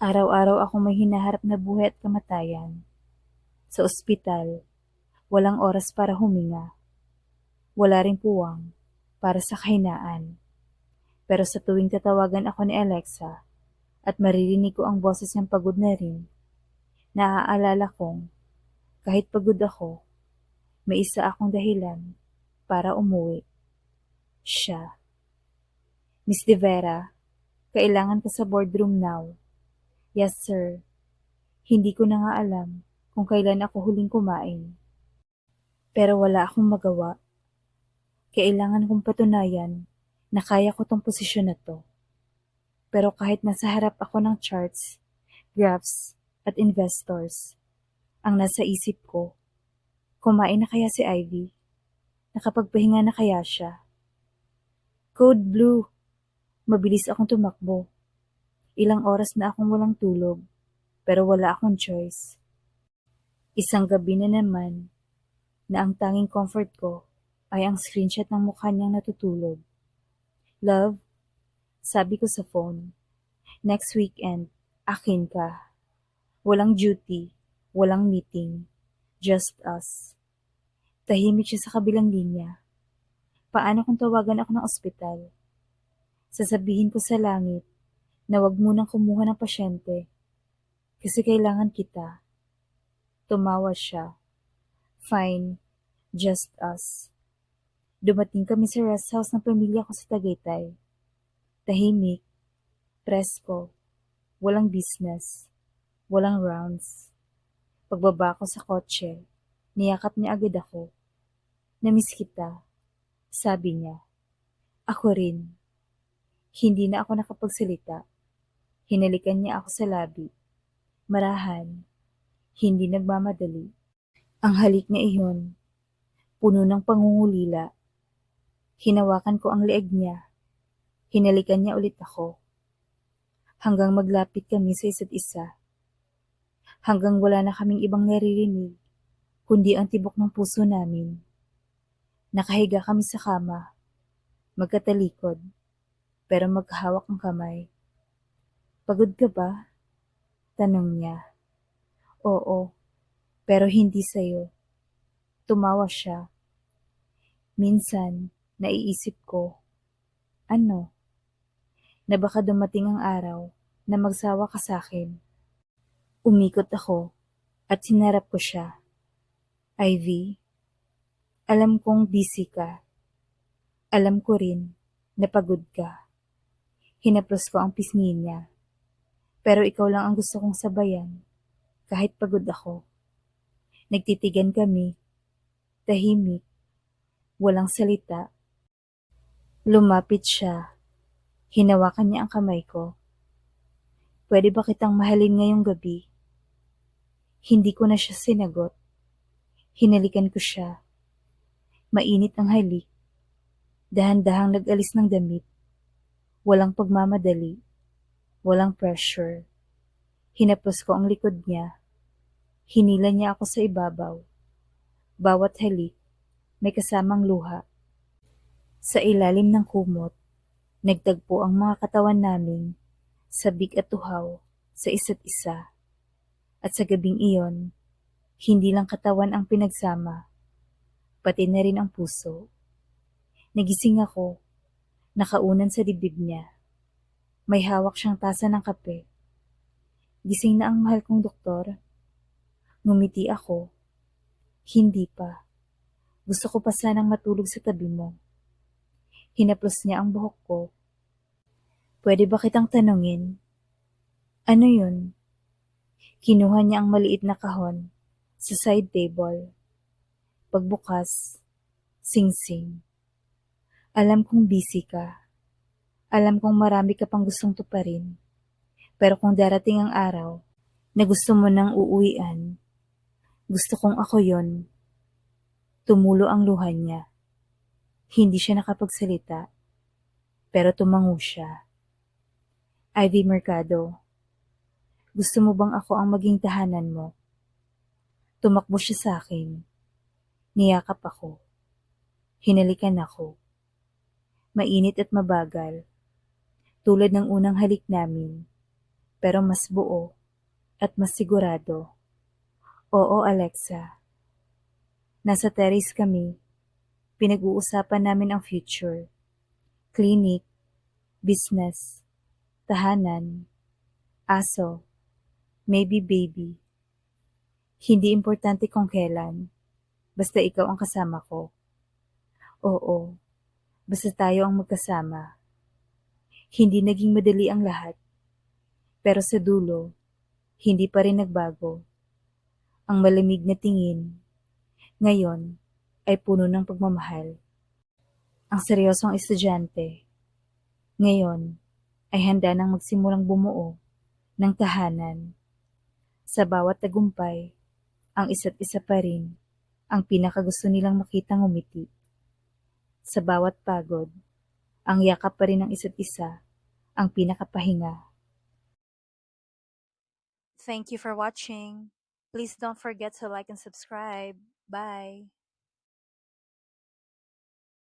Araw-araw akong may hinaharap na buhay at kamatayan. Sa ospital, walang oras para huminga. Wala ring puwang para sa kahinaan. Pero sa tuwing tatawagan ako ni Alexa at maririnig ko ang boses niyang pagod na rin, naaalala kong kahit pagod ako, may isa akong dahilan para umuwi. Siya. Miss De Vera, kailangan ka sa boardroom now. Yes, sir. Hindi ko na nga alam kung kailan ako huling kumain. Pero wala akong magawa. Kailangan kong patunayan na kaya ko tong posisyon na to. Pero kahit nasa harap ako ng charts, graphs, at investors, ang nasa isip ko, kumain na kaya si Ivy? Nakapagpahinga na kaya siya? Code Blue! Mabilis akong tumakbo. Ilang oras na akong walang tulog, pero wala akong choice. Isang gabi na naman na ang tanging comfort ko ay ang screenshot ng mukha niyang natutulog. Love, sabi ko sa phone, next weekend, akin ka. Walang duty, walang meeting, just us. Tahimik siya sa kabilang linya. Paano kung tawagan ako ng ospital? Sasabihin ko sa langit na wag munang kumuha ng pasyente kasi kailangan kita. Tumawa siya. Fine, just us. Dumating kami sa rest house ng pamilya ko sa Tagaytay. Tahimik, presko, walang business, walang rounds. Pagbaba ko sa kotse, niyakap niya agad ako. Namiss kita, sabi niya. Ako rin. Hindi na ako nakapagsalita. Hinalikan niya ako sa labi. Marahan, hindi nagmamadali. Ang halik niya iyon, puno ng pangungulila. Hinawakan ko ang leeg niya. Hinalikan niya ulit ako. Hanggang maglapit kami sa isa't isa. Hanggang wala na kaming ibang naririnig, kundi ang tibok ng puso namin. Nakahiga kami sa kama, magkatalikod, pero maghawak ang kamay. Pagod ka ba? Tanong niya. Oo, pero hindi sa'yo. Tumawa siya. Minsan, naiisip ko, ano? Na baka dumating ang araw na magsawa ka sa'kin. Umikot ako at sinarap ko siya. Ivy, alam kong busy ka. Alam ko rin na pagod ka. Hinaplos ko ang pisngi niya. Pero ikaw lang ang gusto kong sabayan, kahit pagod ako. Nagtitigan kami, tahimik, walang salita. Lumapit siya. Hinawakan niya ang kamay ko. Pwede ba kitang mahalin ngayong gabi? Hindi ko na siya sinagot. Hinalikan ko siya. Mainit ang halik. Dahan-dahang nag-alis ng damit. Walang pagmamadali. Walang pressure. Hinapos ko ang likod niya. Hinila niya ako sa ibabaw. Bawat halik, may kasamang luha. Sa ilalim ng kumot, nagtagpo ang mga katawan naming sabik at tuhaw sa isa't isa. At sa gabing iyon, hindi lang katawan ang pinagsama, pati na rin ang puso. Nagising ako, nakaunan sa dibdib niya. May hawak siyang tasa ng kape. Gising na ang mahal kong doktor. Ngumiti ako. Hindi pa. Gusto ko pa sanang matulog sa tabi mo. Hinaplos niya ang buhok ko. Pwede ba kitang tanungin? Ano yun? Kinuha niya ang maliit na kahon sa side table. Pagbukas, sing-sing. Alam kong busy ka. Alam kong marami ka pang gustong tuparin. Pero kung darating ang araw na gusto mo nang uuwian, gusto kong ako yon. Tumulo ang luha niya. Hindi siya nakapagsalita, pero tumango siya. Ivy Mercado, gusto mo bang ako ang maging tahanan mo? Tumakbo siya sa akin. Niyakap ako. Hinalikan ako. Mainit at mabagal. Tulad ng unang halik namin. pero mas buo at mas sigurado. Oo, Alexa. Nasa terrace kami. Pinag-uusapan namin ang future. Clinic, business, tahanan, aso, maybe baby. Hindi importante kung kailan. Basta ikaw ang kasama ko. Oo, basta tayo ang magkasama. Hindi naging madali ang lahat. Pero sa dulo, hindi pa rin nagbago. Ang malamig na tingin, ngayon, ay puno ng pagmamahal. Ang seryosong estudyante, ngayon, ay handa nang magsimulang bumuo ng tahanan. Sa bawat tagumpay, ang isa't isa pa rin ang pinakagusto nilang makitang umiti. Sa bawat pagod, ang yakap pa rin ng isa't isa ang pinakapahinga. Thank you for watching. Please don't forget to like and subscribe. Bye!